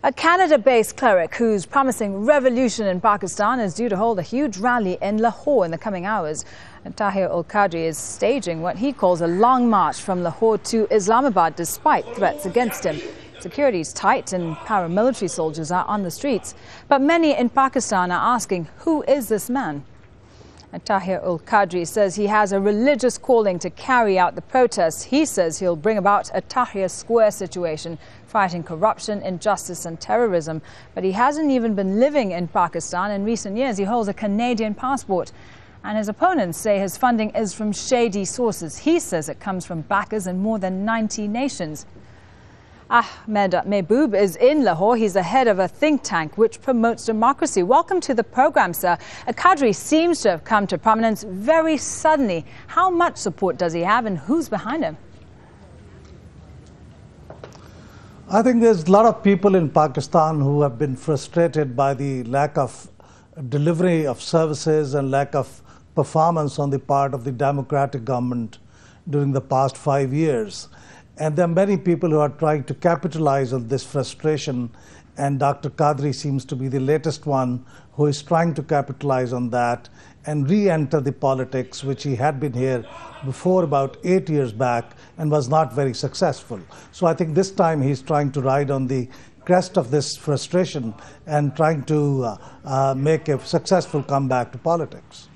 A Canada-based cleric who's promising revolution in Pakistan is due to hold a huge rally in Lahore in the coming hours. And Tahrir-ul-Qadri is staging what he calls a long march from Lahore to Islamabad despite threats against him. Security is tight and paramilitary soldiers are on the streets. But many in Pakistan are asking, who is this man? And Tahrir-ul-Qadri says he has a religious calling to carry out the protests. He says he'll bring about a Tahrir Square situation, fighting corruption, injustice and terrorism. But he hasn't even been living in Pakistan in recent years. He holds a Canadian passport. And his opponents say his funding is from shady sources. He says it comes from backers in more than 90 nations. Ahmed Mehboob is in Lahore. He's the head of a think tank which promotes democracy. Welcome to the program, sir. Qadri seems to have come to prominence very suddenly. How much support does he have and who's behind him? I think there's a lot of people in Pakistan who have been frustrated by the lack of delivery of services and lack of performance on the part of the democratic government during the past 5 years. And there are many people who are trying to capitalize on this frustration, and Dr. Qadri seems to be the latest one who is trying to capitalize on that and re-enter the politics, which he had been here before about 8 years back and was not very successful. So I think this time he's trying to ride on the crest of this frustration and trying to make a successful comeback to politics.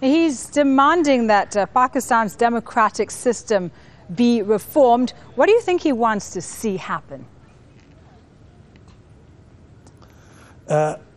He's demanding that Pakistan's democratic system be reformed. What do you think he wants to see happen?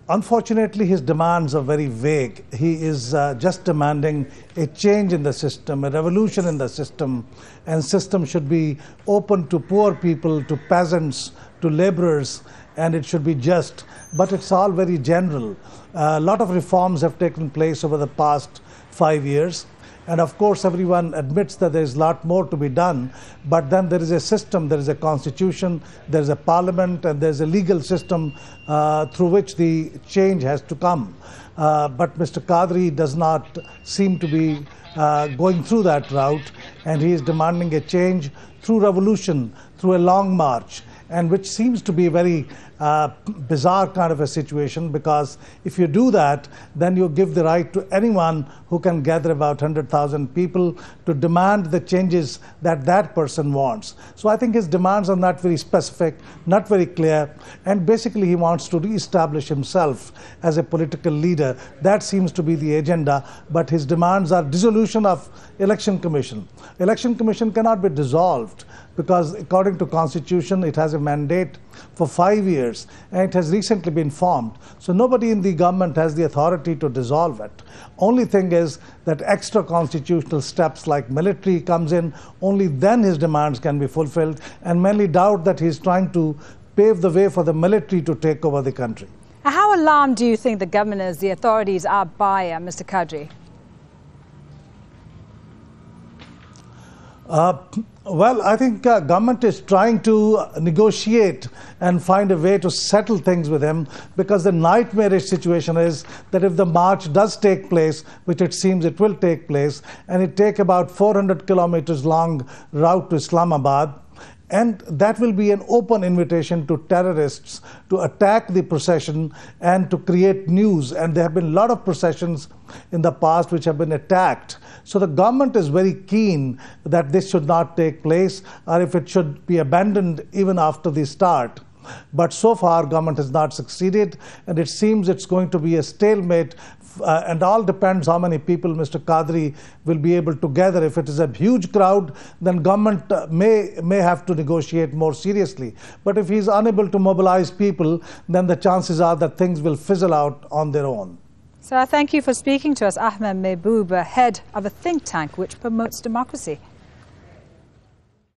Unfortunately, his demands are very vague. He is just demanding a change in the system, a revolution in the system, and system should be open to poor people, to peasants, to laborers, and it should be just. But it's all very general. A lot of reforms have taken place over the past 5 years. And of course, everyone admits that there is a lot more to be done. But then there is a system, there is a constitution, there is a parliament, and there is a legal system through which the change has to come. But Mr. Qadri does not seem to be going through that route. And he is demanding a change through revolution, through a long march, and which seems to be a very bizarre kind of a situation, because if you do that, then you give the right to anyone who can gather about 100,000 people to demand the changes that that person wants. So I think his demands are not very specific, not very clear, and basically he wants to re-establish himself as a political leader. That seems to be the agenda, but his demands are dissolution of Election Commission. Election Commission cannot be dissolved because according to Constitution, it has a mandate for 5 years, and it has recently been formed. So nobody in the government has the authority to dissolve it. Only thing is that extra constitutional steps like military comes in, only then his demands can be fulfilled, and many doubt that he's trying to pave the way for the military to take over the country. How alarmed do you think the government is, the authorities are by Mr. Qadri? Well, I think government is trying to negotiate and find a way to settle things with him, because the nightmarish situation is that if the march does take place, which it seems it will take place, and it take about 400 kilometers long route to Islamabad, and that will be an open invitation to terrorists to attack the procession and to create news. And there have been a lot of processions in the past which have been attacked. So the government is very keen that this should not take place, or if it should be abandoned even after the start. But so far, government has not succeeded, and it seems it's going to be a stalemate. And all depends how many people Mr. Qadri will be able to gather. If it is a huge crowd, then government may have to negotiate more seriously. But if he's unable to mobilize people, then the chances are that things will fizzle out on their own. So thank you for speaking to us, Ahmed Mehboob, head of a think tank which promotes democracy.